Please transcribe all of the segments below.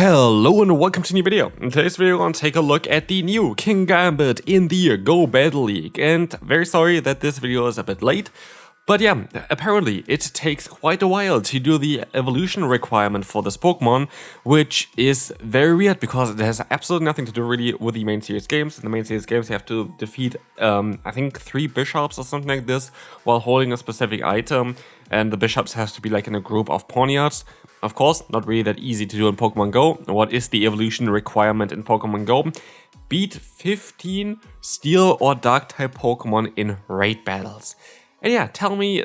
Hello and welcome to a new video. In today's video, we're going to take a look at the new Kingambit in the Go Battle League. And very sorry that this video is a bit late. But yeah, apparently it takes quite a while to do the evolution requirement for this Pokemon, which is very weird because it has absolutely nothing to do really with the main series games. In the main series games, you have to defeat, I think 3 bishops or something like this while holding a specific item. And the bishops have to be like in a group of poniards. Of course, not really that easy to do in Pokemon Go. What is the evolution requirement in Pokemon Go? Beat 15 Steel or Dark-type Pokemon in raid battles. And yeah, trust me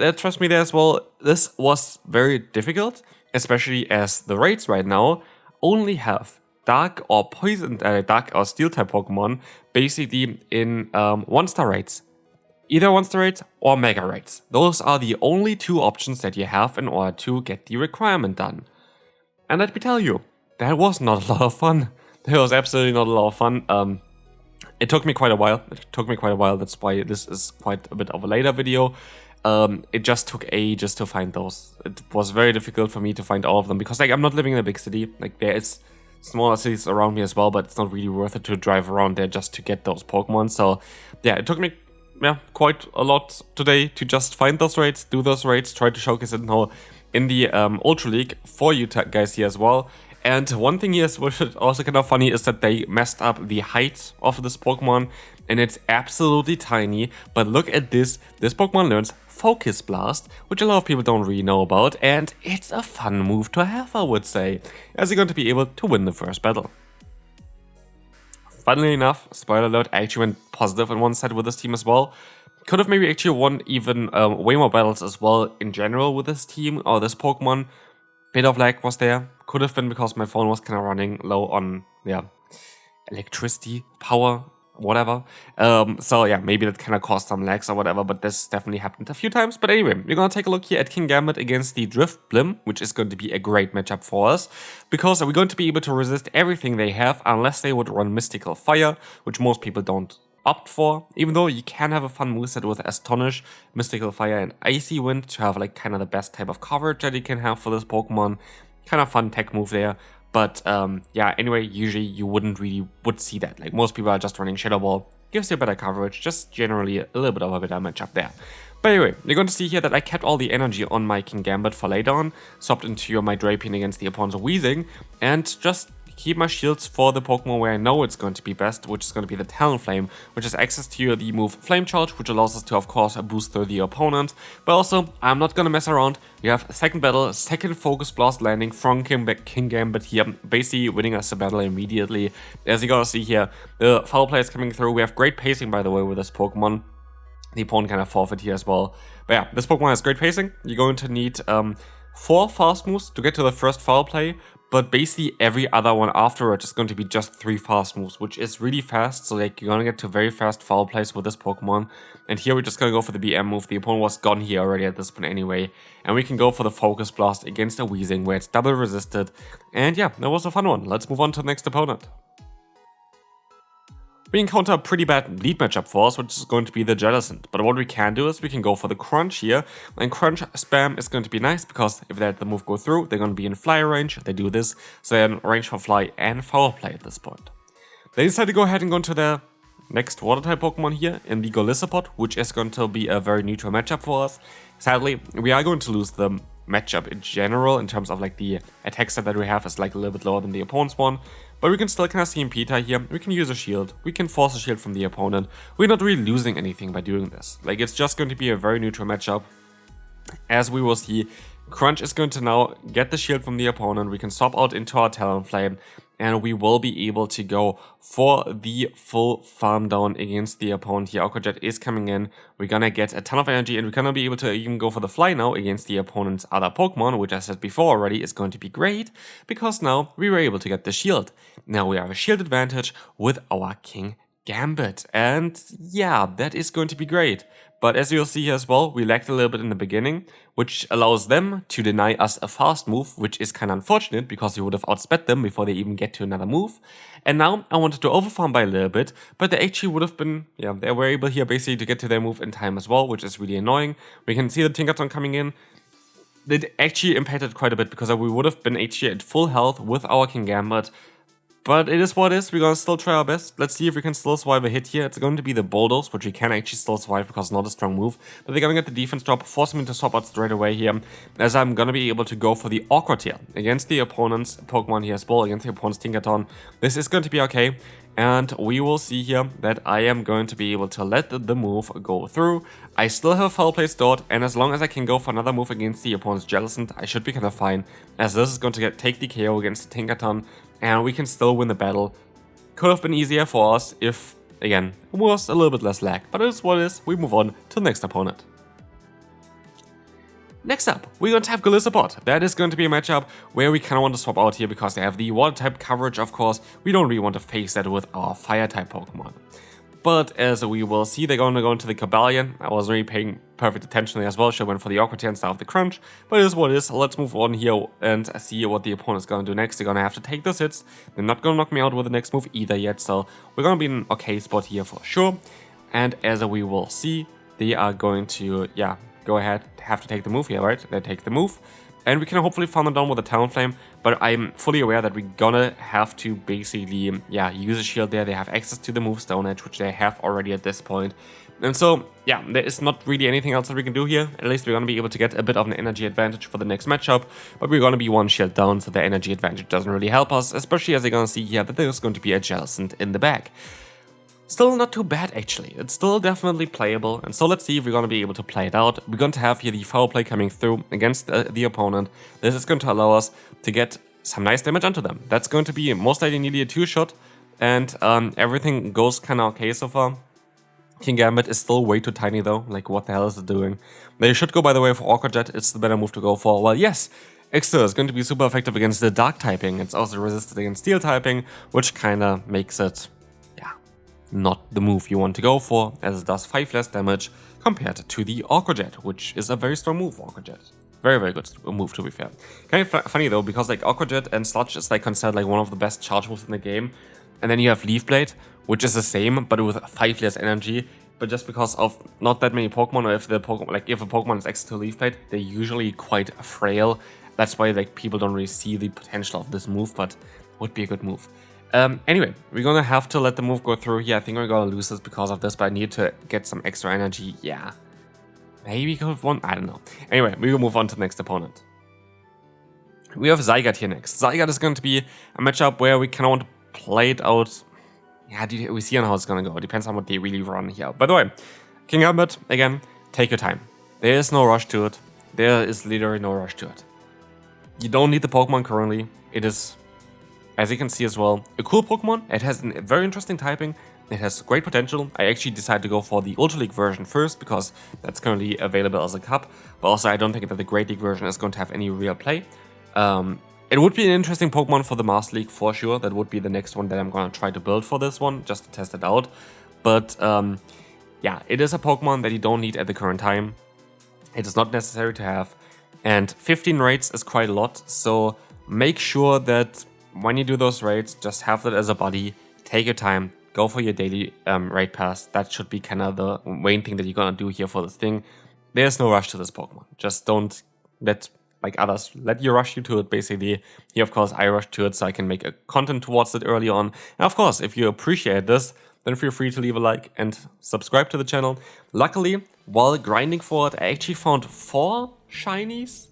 there as well, this was very difficult, especially as the raids right now only have Dark or Poison, Dark or Steel-type Pokemon basically in 1-star raids. Either 1-star raids or Mega raids. Those are the only 2 options that you have in order to get the requirement done. And let me tell you, that was not a lot of fun. That was absolutely not a lot of fun. It took me quite a while. That's why this is quite a bit of a later video. It just took ages to find those. It was very difficult for me to find all of them because I'm not living in a big city. There is smaller cities around me as well, but it's not really worth it to drive around there just to get those Pokemon. So yeah, it took me quite a lot today to just find those raids, do those raids, try to showcase it now in the Ultra League for you guys here as well. And one thing here is which is also kind of funny is that they messed up the height of this Pokemon, and it's absolutely tiny. But look at this. This Pokemon learns Focus Blast, which a lot of people don't really know about, and it's a fun move to have, I would say, as you're going to be able to win the first battle. Funnily enough, spoiler alert, I actually went positive on one side with this team as well. Could have maybe actually won even way more battles as well in general with this team or this Pokemon. Bit of lag was there. Could have been because my phone was kind of running low on, electricity, power, whatever. So yeah, maybe that kind of caused some lags or whatever, but this definitely happened a few times. But anyway, we're going to take a look here at Kingambit against the Drift Blim, which is going to be a great matchup for us, because we're going to be able to resist everything they have unless they would run Mystical Fire, which most people don't opt for, even though you can have a fun moveset with Astonish, Mystical Fire, and Icy Wind to have like kind of the best type of coverage that you can have for this Pokemon. Kind of fun tech move there. But yeah, anyway, usually you would see that. Like most people are just running Shadow Ball, gives you better coverage, just generally a little bit of a better matchup there. But anyway, you're going to see here that I kept all the energy on my Kingambit for later on, swapped into my Drapion against the opponent's Weezing, and just keep my shields for the Pokemon where I know it's going to be best, which is going to be the Talonflame, which has access to the move Flame Charge, which allows us to, of course, boost through the opponent. But also, I'm not going to mess around. We have a second battle, second Focus Blast landing from Kingambit here, basically winning us the battle immediately. As you gotta see here, the Foul Play is coming through. We have great pacing, by the way, with this Pokemon. The opponent kind of forfeit here as well. But yeah, this Pokemon has great pacing. You're going to need 4 fast moves to get to the first Foul Play. But basically every other one afterwards is going to be just 3 fast moves, which is really fast. So like you're gonna get to very fast foul plays with this Pokemon. And here we're just gonna go for the BM move. The opponent was gone here already at this point anyway. And we can go for the Focus Blast against a Weezing where it's double resisted. And yeah, that was a fun one. Let's move on to the next opponent. We encounter a pretty bad lead matchup for us, which is going to be the Jellicent. But what we can do is we can go for the Crunch here. And Crunch spam is going to be nice because if they let the move go through, they're going to be in fly range. They do this, so they're in range for fly and foul play at this point. They decide to go ahead and go into their next water type Pokemon here in the Golisopod, which is going to be a very neutral matchup for us. Sadly, we are going to lose the matchup in general in terms of like the attack set that we have is like a little bit lower than the opponent's one. But we can still kind of see Peter here. We can use a shield. We can force a shield from the opponent. We're not really losing anything by doing this. Like it's just going to be a very neutral matchup. As we will see, Crunch is going to now get the shield from the opponent. We can swap out into our Talonflame. And we will be able to go for the full farm down against the opponent here. Aqua Jet is coming in. We're gonna get a ton of energy and we're gonna be able to even go for the fly now against the opponent's other Pokemon, which I said before already is going to be great because now we were able to get the shield. Now we have a shield advantage with our Kingambit. And yeah, that is going to be great. But as you'll see here as well, we lagged a little bit in the beginning, which allows them to deny us a fast move, which is kind of unfortunate because we would have outsped them before they even get to another move. And now I wanted to overfarm by a little bit, but they actually would have been, they were able here basically to get to their move in time as well, which is really annoying. We can see the Tinkaton coming in. it actually impacted quite a bit because we would have been actually at full health with our Kingambit. But it is what it is, we're gonna still try our best. Let's see if we can still survive a hit here. It's going to be the Bulldoze, which we can actually still survive because it's not a strong move. But they're gonna get the defense drop, forcing me to swap out straight away here, as I'm gonna be able to go for the Awkward here against the opponent's Pokemon here as well, against the opponent's Tinkaton. This is going to be okay, and we will see here that I am going to be able to let the move go through. I still have a Foul Play stored, and as long as I can go for another move against the opponent's Jellicent, I should be kind of fine, as this is going to take the KO against the Tinkaton, and we can still win the battle. Could have been easier for us if, again, it was a little bit less lag, but it is what it is. We move on to the next opponent. Next up, we're going to have Golisopod. That is going to be a matchup where we kind of want to swap out here because they have the Water-type coverage, of course. We don't really want to face that with our Fire-type Pokemon. But as we will see, they're going to go into the Cobalion. I wasn't really paying perfect attention there as well. Should have went for the Awkward here instead of the Crunch. But it is what it is. Let's move on here and see what the opponent's going to do next. They're going to have to take those hits. They're not going to knock me out with the next move either yet. So we're going to be in an okay spot here for sure. And as we will see, they are going to, go ahead, have to take the move here, right? They take the move. And we can hopefully farm them down with a Talonflame, but I'm fully aware that we're gonna have to basically, use a shield there. They have access to the move Stone Edge, which they have already at this point. And so, there is not really anything else that we can do here. At least we're gonna be able to get a bit of an energy advantage for the next matchup, but we're gonna be one shield down, so the energy advantage doesn't really help us, especially as you're gonna see here that there's going to be a Jellicent in the back. Still not too bad actually, it's still definitely playable, and so let's see if we're going to be able to play it out. We're going to have here the Foul Play coming through against the opponent. This is going to allow us to get some nice damage onto them. That's going to be most likely nearly a 2-shot, and everything goes kind of okay so far. Kingambit is still way too tiny though, like what the hell is it doing? They should go by the way for Awkward Jet, it's the better move to go for. Well yes, Ixter is going to be super effective against the Dark typing, it's also resisted against Steel typing, which kind of makes it not the move you want to go for, as it does 5 less damage compared to the Awkward Jet, which is a very strong move, Awkward Jet. Very, very good move, to be fair. Kind of funny though, because like Awkward Jet and Sludge is like considered like one of the best charge moves in the game, and then you have Leaf Blade, which is the same but with 5 less energy. But just because of not that many Pokemon, or if the Pokemon, like if a Pokemon is access to Leaf Blade, they're usually quite frail. That's why like people don't really see the potential of this move, but would be a good move. Anyway, we're gonna have to let the move go through here. I think we're gonna lose this because of this, but I need to get some extra energy. Yeah. Maybe go with one? I don't know. Anyway, we will move on to the next opponent. We have Zygarde here next. Zygarde is going to be a matchup where we kind of want to play it out. Yeah, we see on how it's gonna go. It depends on what they really run here. By the way, Kingambit, again, take your time. There is no rush to it. There is literally no rush to it. You don't need the Pokemon currently. It is, as you can see as well, a cool Pokemon. It has a very interesting typing. It has great potential. I actually decided to go for the Ultra League version first because that's currently available as a cup. But also I don't think that the Great League version is going to have any real play. It would be an interesting Pokemon for the Master League for sure. That would be the next one that I'm going to try to build for this one, just to test it out. But yeah, it is a Pokemon that you don't need at the current time. It is not necessary to have. And 15 raids is quite a lot. So make sure that when you do those raids, just have that as a buddy. Take your time. Go for your daily raid pass. That should be kind of the main thing that you're going to do here for this thing. There's no rush to this Pokemon. Just don't let like others let you rush you to it, basically. Here, of course, I rushed to it so I can make a content towards it early on. And of course, if you appreciate this, then feel free to leave a like and subscribe to the channel. Luckily, while grinding for it, I actually found 5 shinies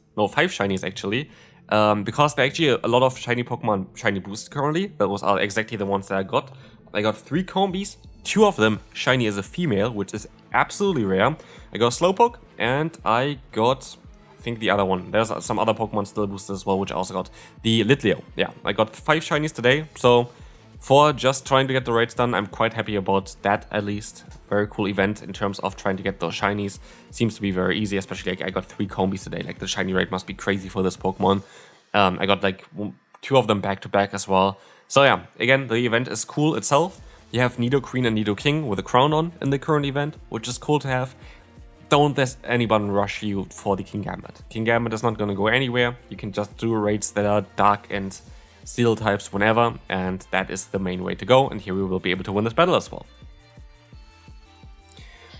actually. Because there are actually a lot of shiny Pokemon shiny boosted currently. Those are exactly the ones that I got. I got 3 Combies, 2 of them shiny as a female, which is absolutely rare. I got Slowpoke, and I got, I think, the other one. There's some other Pokemon still boosted as well, which I also got. The Litleo. Yeah, I got 5 shinies today, so for just trying to get the raids done, I'm quite happy about that at least. Very cool event in terms of trying to get those shinies. Seems to be very easy, especially like I got 3 Combies today. Like the shiny raid must be crazy for this Pokemon. I got like 2 of them back to back as well. So yeah, again, the event is cool itself. You have Nidoqueen and Nidoking with a crown on in the current event, which is cool to have. Don't let anybody rush you for the Kingambit. Kingambit is not going to go anywhere. You can just do raids that are dark and steel types whenever, and that is the main way to go. And here we will be able to win this battle as well.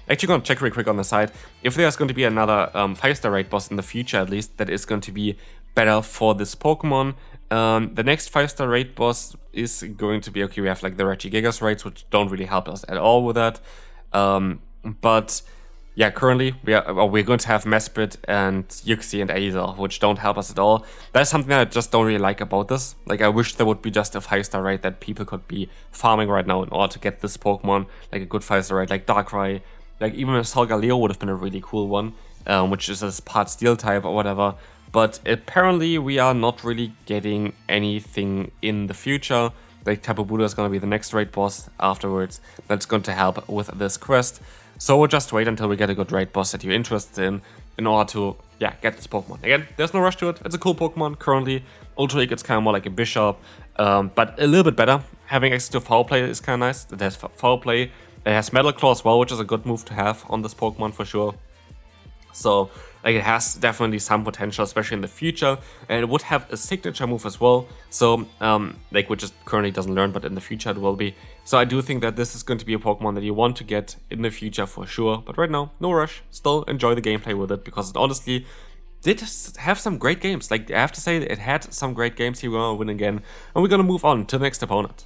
Actually gonna check real quick on the side. If there's going to be another 5-star raid boss in the future at least, that is going to be better for this Pokemon. The next 5-star raid boss is going to be, okay, we have like the Regigigas raids, which don't really help us at all with that. But yeah, currently we're going to have Mesprit and Yuxi and Azel, which don't help us at all. That's something that I just don't really like about this. Like, I wish there would be just a 5-star raid that people could be farming right now in order to get this Pokemon, like a good 5-star raid, like Darkrai. Like, even a Solgaleo would have been a really cool one, which is a part Steel type or whatever. But apparently we are not really getting anything in the future. Like, Tapu Buddha is going to be the next raid boss afterwards. That's going to help with this quest. So we'll just wait until we get a good raid boss that you're interested in order to, yeah, get this Pokemon. Again, there's no rush to it. It's a cool Pokemon currently. Ultra League, it's kind of more like a Bishop, but a little bit better. Having access to Foul Play is kind of nice. It has Foul Play. It has Metal Claw as well, which is a good move to have on this Pokemon for sure. So, like, it has definitely some potential, especially in the future, and it would have a signature move as well, so, like, which it currently doesn't learn, but in the future it will be. So I do think that this is going to be a Pokemon that you want to get in the future for sure, but right now, no rush. Still enjoy the gameplay with it, because it honestly did have some great games. Like, I have to say, it had some great games. Here we're gonna win again, and we're gonna move on to the next opponent.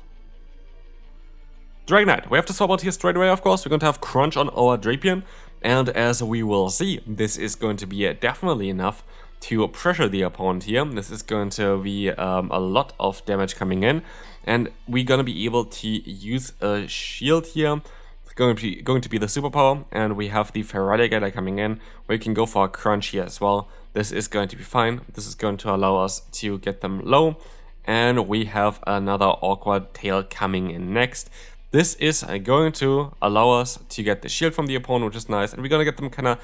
Dragonite. We have to swap out here straight away, of course. We're going to have Crunch on our Drapion. And as we will see, this is going to be definitely enough to pressure the opponent here. This is going to be a lot of damage coming in. And we're going to be able to use a shield here. It's going to be the superpower. And we have the Feraligatr coming in. We can go for a Crunch here as well. This is going to be fine. This is going to allow us to get them low. And we have another Awkward Tail coming in next. This is going to allow us to get the shield from the opponent, which is nice, and we're going to get them kind of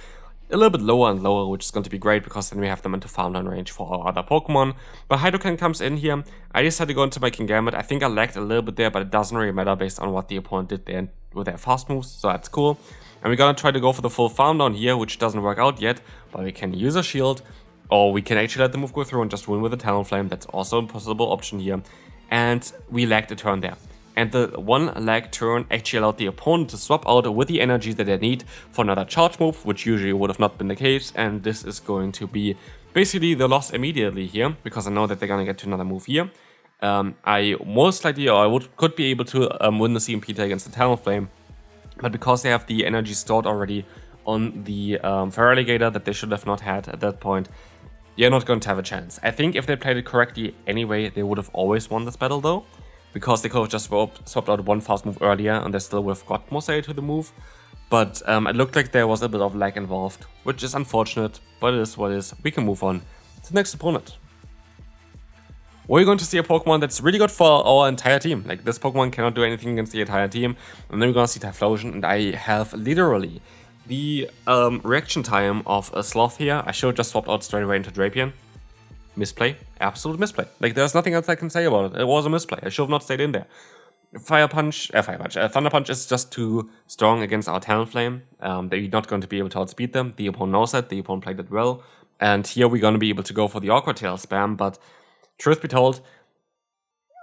a little bit lower and lower, which is going to be great, because then we have them into farm down range for our other Pokemon. But Hydrocan comes in here. I decided to go into my Kingambit. I think I lagged a little bit there, but it doesn't really matter based on what the opponent did there with their fast moves, so that's cool. And we're going to try to go for the full farm down here, which doesn't work out yet, but we can use a shield, or we can actually let the move go through and just win with a Talonflame. That's also a possible option here. And we lagged a turn there. And the one lag turn actually allowed the opponent to swap out with the energies that they need for another charge move, which usually would have not been the case. And this is going to be basically the loss immediately here, because I know that they're going to get to another move here. I most likely, or I could be able to win the CMP against the Talonflame, but because they have the energy stored already on the Feraligatr that they should have not had at that point, you're not going to have a chance. I think if they played it correctly anyway, they would have always won this battle though, because they could have just swapped out one fast move earlier and they still would have got more say to the move. But it looked like there was a bit of lag involved, which is unfortunate, but it is what it is. We can move on to the next opponent. We're going to see a Pokemon that's really good for our entire team. Like, this Pokemon cannot do anything against the entire team. And then we're going to see Typhlosion, and I have literally the reaction time of a Sloth here. I should have just swapped out straight away into Drapion. Misplay, absolute misplay. Like, there's nothing else I can say about it. It was a misplay. I should have not stayed in there. Thunder Punch is just too strong against our Talonflame. They're not going to be able to outspeed them. The opponent knows that. The opponent played it well. And here we're going to be able to go for the Awkward Tail spam. But truth be told,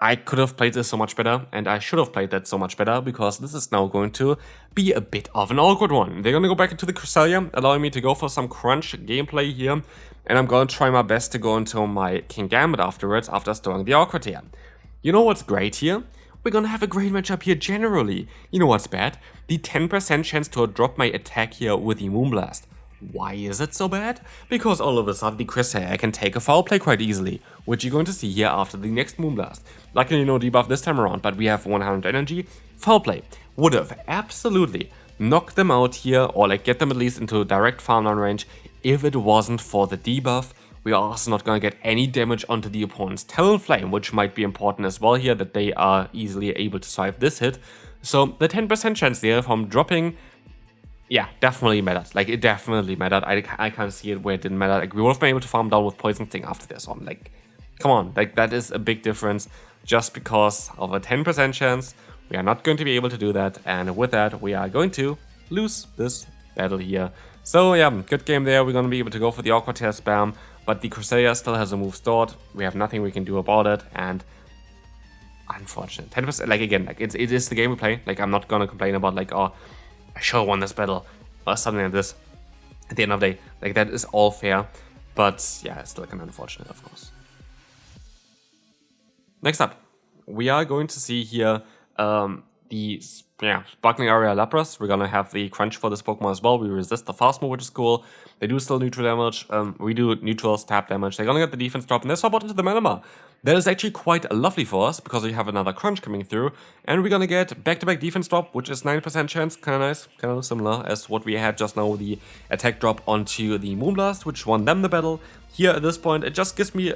I could have played this so much better. And I should have played that so much better, because this is now going to be a bit of an awkward one. They're going to go back into the Cresselia, allowing me to go for some crunch gameplay here. And I'm going to try my best to go into my Kingambit afterwards, after storing the Awkward Tail. You know what's great here? We're gonna have a great matchup here generally. You know what's bad? The 10% chance to drop my attack here with the Moonblast. Why is it so bad? Because all of a sudden the Cresselia can take a foul play quite easily, which you're going to see here after the next Moonblast. Luckily no debuff this time around, but we have 100 energy. Foul play would have absolutely knocked them out here, or like get them at least into direct farm down range, if it wasn't for the debuff. We are also not going to get any damage onto the opponent's Talonflame, which might be important as well here, that they are easily able to survive this hit. So the 10% chance there from dropping, yeah, definitely mattered. Like, it definitely mattered. I can't see it where it didn't matter. Like, we would have been able to farm down with Poison Sting after this one. Like, come on, like, that is a big difference. Just because of a 10% chance, we are not going to be able to do that. And with that, we are going to lose this battle here. So yeah, good game there. We're going to be able to go for the Awkward Tail spam. But the Cresselia still has a move stored. We have nothing we can do about it, and unfortunate. 10%, like, again, like, it is the game we play. Like, I'm not gonna complain about, like, oh, I should have won this battle. or something like this. At the end of the day, like, that is all fair, but yeah, it's still kind of unfortunate, of course. Next up, we are going to see here the Sparkling Area Lapras. We're gonna have the crunch for this Pokemon as well. We resist the fast move, which is cool. They do still neutral damage. We do neutral stab damage. They're gonna get the defense drop, and they swap out into the Manama. That is actually quite lovely for us, because we have another crunch coming through, and we're gonna get back-to-back defense drop, which is 9% chance. Kinda nice, kind of similar as what we had just now, the attack drop onto the Moonblast, which won them the battle. Here at this point, it just gives me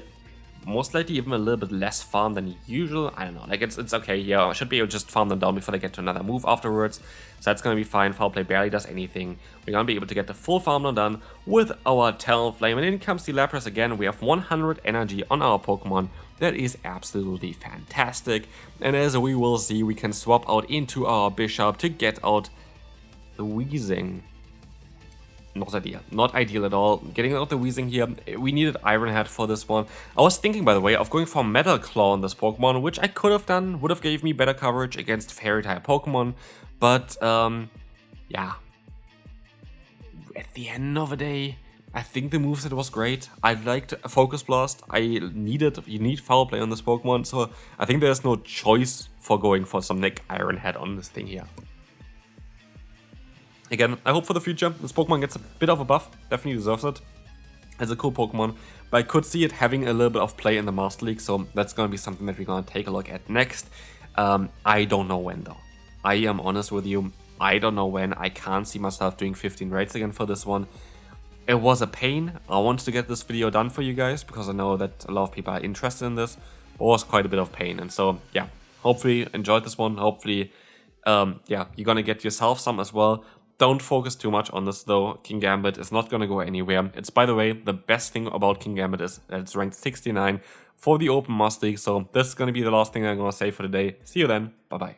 most likely even a little bit less farm than usual. I don't know, like, it's okay here. I should be able to just farm them down before they get to another move afterwards. So that's gonna be fine. Foul Play barely does anything. We're gonna be able to get the full farm down done with our Talonflame. And in comes the Lapras again. We have 100 energy on our Pokemon. That is absolutely fantastic. And as we will see, we can swap out into our Bishop to get out the Weezing. Not ideal at all. Getting out the Weezing here, we needed Iron Head for this one. I was thinking, by the way, of going for Metal Claw on this Pokemon, which I could have done, would have gave me better coverage against Fairy-type Pokemon, but yeah. At the end of the day, I think the moveset was great. I liked Focus Blast. You need Foul Play on this Pokemon, so I think there's no choice for going for some like Iron Head on this thing here. Again, I hope for the future this Pokemon gets a bit of a buff, definitely deserves it. It's a cool Pokemon, but I could see it having a little bit of play in the Master League, so that's going to be something that we're going to take a look at next. I don't know when though. I am honest with you, I don't know when. I can't see myself doing 15 raids again for this one. It was a pain. I wanted to get this video done for you guys, because I know that a lot of people are interested in this. It was quite a bit of pain, and so yeah, hopefully you enjoyed this one. Hopefully, yeah, you're going to get yourself some as well. Don't focus too much on this though. Kingambit is not going to go anywhere. It's, by the way, the best thing about Kingambit is that it's ranked 69 for the Open Master League. So this is going to be the last thing I'm going to say for today. See you then. Bye bye.